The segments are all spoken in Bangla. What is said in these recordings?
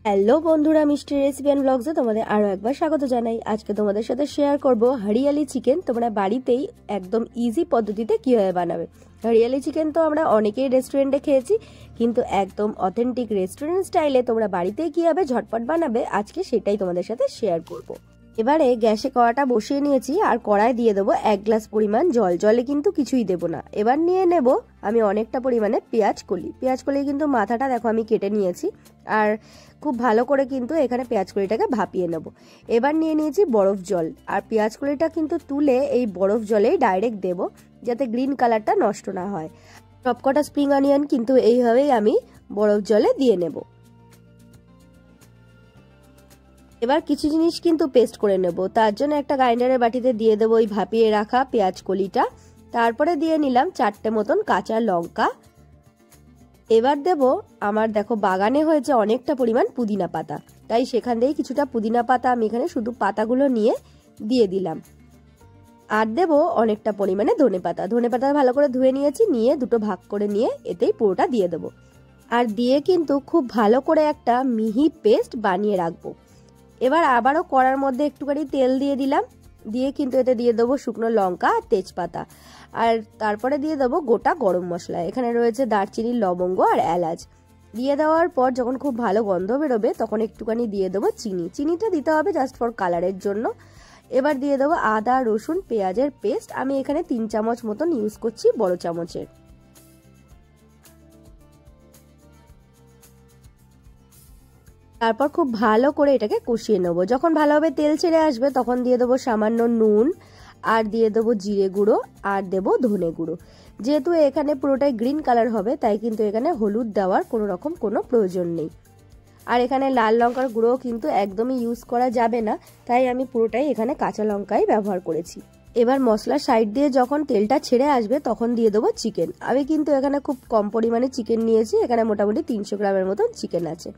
হ্যালো বন্ধুরা, মিষ্টি রেসিপি অ্যান্ড ব্লগসে তোমাদের আরও একবার স্বাগত জানাই। আজকে তোমাদের সাথে শেয়ার করব হরিয়ালি চিকেন। তোমরা বাড়িতেই একদম ইজি পদ্ধতিতে কীভাবে বানাবে। হরিয়ালি চিকেন তো আমরা অনেকেই রেস্টুরেন্টে খেয়েছি, কিন্তু একদম অথেন্টিক রেস্টুরেন্ট স্টাইলে তোমরা বাড়িতেই কীভাবে ঝটপট বানাবে আজকে সেটাই তোমাদের সাথে শেয়ার করব। এবারে গ্যাসে কড়াটা বসিয়ে নিয়েছি আর কড়ায় দিয়ে দেবো 1 গ্লাস পরিমাণ জল। জলে কিন্তু কিছুই দেবো না। এবার নিয়ে নেব আমি অনেকটা পরিমাণে পেঁয়াজ কলি কিন্তু মাথাটা দেখো আমি কেটে নিয়েছি। আর খুব ভালো করে কিন্তু এখানে পেঁয়াজ কলিটাকে ভাপিয়ে নেব। এবার নিয়ে নিয়েছি বরফ জল, আর পেঁয়াজ কলিটা কিন্তু তুলে এই বরফ জলেই ডাইরেক্ট দেব, যাতে গ্রিন কালারটা নষ্ট না হয়। সবকটা স্প্রিং অনিয়ন কিন্তু এইভাবেই আমি বরফ জলে দিয়ে নেব। এবার কিছু জিনিস কিন্তু পেস্ট করে নেব, তার জন্য একটা গ্রাইন্ডারের বাটিতে দিয়ে দেবো ওই ভাপিয়ে রাখা পেঁয়াজ কলিটা। তারপরে দিয়ে নিলাম 4টে মতন কাঁচা লঙ্কা। এবার দেব আমার দেখো বাগানে হয়েছে অনেকটা পরিমাণ পুদিনা পাতা, তাই সেখান থেকে কিছুটা পুদিনা পাতা আমি এখানে শুধু পাতাগুলো নিয়ে দিয়ে দিলাম। আর দেব অনেকটা পরিমাণে ধনেপাতা ভালো করে ধুয়ে নিয়েছি, নিয়ে দুটো ভাগ করে নিয়ে এতেই পুরোটা দিয়ে দেবো। আর দিয়ে কিন্তু খুব ভালো করে একটা মিহি পেস্ট বানিয়ে রাখবো। এবার আবারও কড়ার মধ্যে একটুখানি তেল দিয়ে দিলাম, দিয়ে কিন্তু এতে দিয়ে দেবো শুকনো লঙ্কা আর তেজপাতা। আর তারপরে দিয়ে দেবো গোটা গরম মশলা, এখানে রয়েছে দারচিনি, লবঙ্গ আর এলাচ। দিয়ে দেওয়ার পর যখন খুব ভালো গন্ধ বেরোবে তখন একটুখানি দিয়ে দেবো চিনিটা দিতে হবে জাস্ট ফর কালারের জন্য। এবার দিয়ে দেবো আদা রসুন পেঁয়াজের পেস্ট, আমি এখানে 3 চামচ মতন ইউজ করছি বড় চামচের। তারপর খুব ভালো করে এটাকে কষিয়ে নেব। যখন ভালোভাবে তেল ছেড়ে আসবে তখন দিয়ে দেবো সামান্য নুন, আর দিয়ে দেবো জিরে গুঁড়ো, আর দেবো ধনে গুঁড়ো। যেহেতু এখানে পুরোটাই গ্রিন কালার হবে তাই কিন্তু এখানে হলুদ দেওয়ার কোনো প্রয়োজন নেই। আর এখানে লাল লঙ্কার গুঁড়ো কিন্তু একদমই ইউজ করা যাবে না, তাই আমি পুরোটাই এখানে কাঁচা লঙ্কাই ব্যবহার করেছি। এবার মশলার সাইড দিয়ে যখন তেলটা ছেড়ে আসবে তখন দিয়ে দেবো চিকেন। আমি কিন্তু এখানে খুব কম পরিমাণে চিকেন নিয়েছি, এখানে মোটামুটি 300 গ্রামের মতন চিকেন আছে,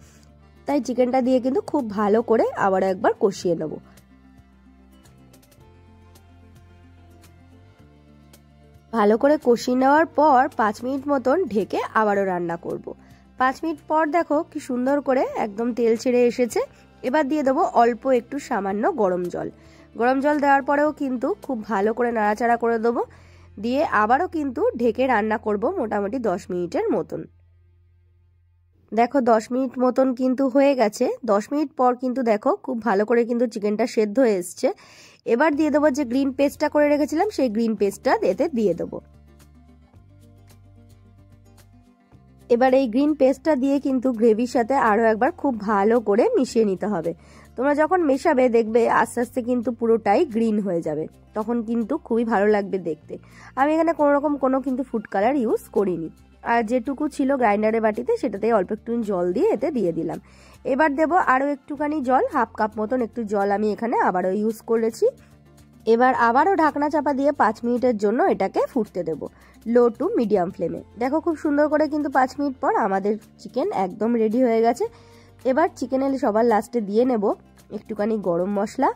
তাই চিকেনটা দিয়ে কিন্তু খুব ভালো করে আবার একবার কষিয়ে নেব। ভালো করে কষিয়ে নেওয়ার পর 5 মিনিট মতন ঢেকে আবারও রান্না করব। 5 মিনিট পর দেখো কি সুন্দর করে একদম তেল ছেড়ে এসেছে। এবার দিয়ে দেবো অল্প একটু সামান্য গরম জল দেওয়ার পরেও কিন্তু খুব ভালো করে নাড়াচাড়া করে দেবো, দিয়ে আবারও কিন্তু ঢেকে রান্না করব মোটামুটি 10 মিনিটের মতন। দেখো 10 মিনিট মতন কিন্তু হয়ে গেছে। 10 মিনিট পর কিন্তু দেখো খুব ভালো করে কিন্তু চিকেনটা সেদ্ধ হয়ে এসছে। এবার দিয়ে দেবো যে গ্রিন পেস্টটা করে রেখেছিলাম, সেই গ্রিন পেস্টটা এতে দিয়ে দেবো। এবার এই গ্রিন পেস্টটা দিয়ে কিন্তু গ্রেভির সাথে আরও একবার খুব ভালো করে মিশিয়ে নিতে হবে। তোমরা যখন মেশাবে দেখবে আস্তে আস্তে কিন্তু পুরোটাই গ্রিন হয়ে যাবে, তখন কিন্তু খুবই ভালো লাগবে দেখতে। আমি এখানে কোনো কিন্তু ফুড কালার ইউজ করিনি। আর যেটুকু ছিল গ্রাইন্ডারের বাটিতে সেটাতে অল্প একটু জল দিয়ে এতে দিয়ে দিলাম। এবার দেবো আরও একটুখানি জল, 1/2 কাপ মতন একটু জল আমি এখানে আবারও ইউজ করেছি। এবার আবারও ঢাকনা চাপা দিয়ে 5 মিনিটের জন্য এটাকে ফুটতে দেবো লো টু মিডিয়াম ফ্লেমে। দেখো খুব সুন্দর করে কিন্তু 5 মিনিট পর আমাদের চিকেন একদম রেডি হয়ে গেছে। এবার চিকেনের সবার লাস্টে দিয়ে নেব একটুখানি গরম মশলা,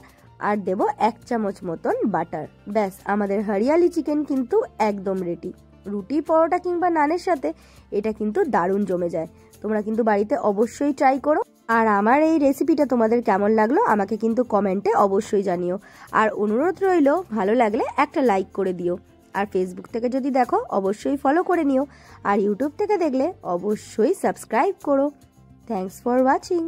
আর দেব 1 চামচ মতন বাটার। ব্যাস আমাদের হরিয়ালি চিকেন কিন্তু একদম রেডি। রুটি, পরোটা কিংবা নানের সাথে এটা কিন্তু দারুণ জমে যায়। তোমরা কিন্তু বাড়িতে অবশ্যই ট্রাই করো। আর আমার এই রেসিপিটা তোমাদের কেমন লাগলো আমাকে কিন্তু কমেন্টে অবশ্যই জানিও। আর অনুরোধ রইল ভালো লাগলে একটা লাইক করে দিও। আর ফেসবুক থেকে যদি দেখো অবশ্যই ফলো করে নিও। আর ইউটিউব থেকে দেখলে অবশ্যই সাবস্ক্রাইব করো। Thanks for watching.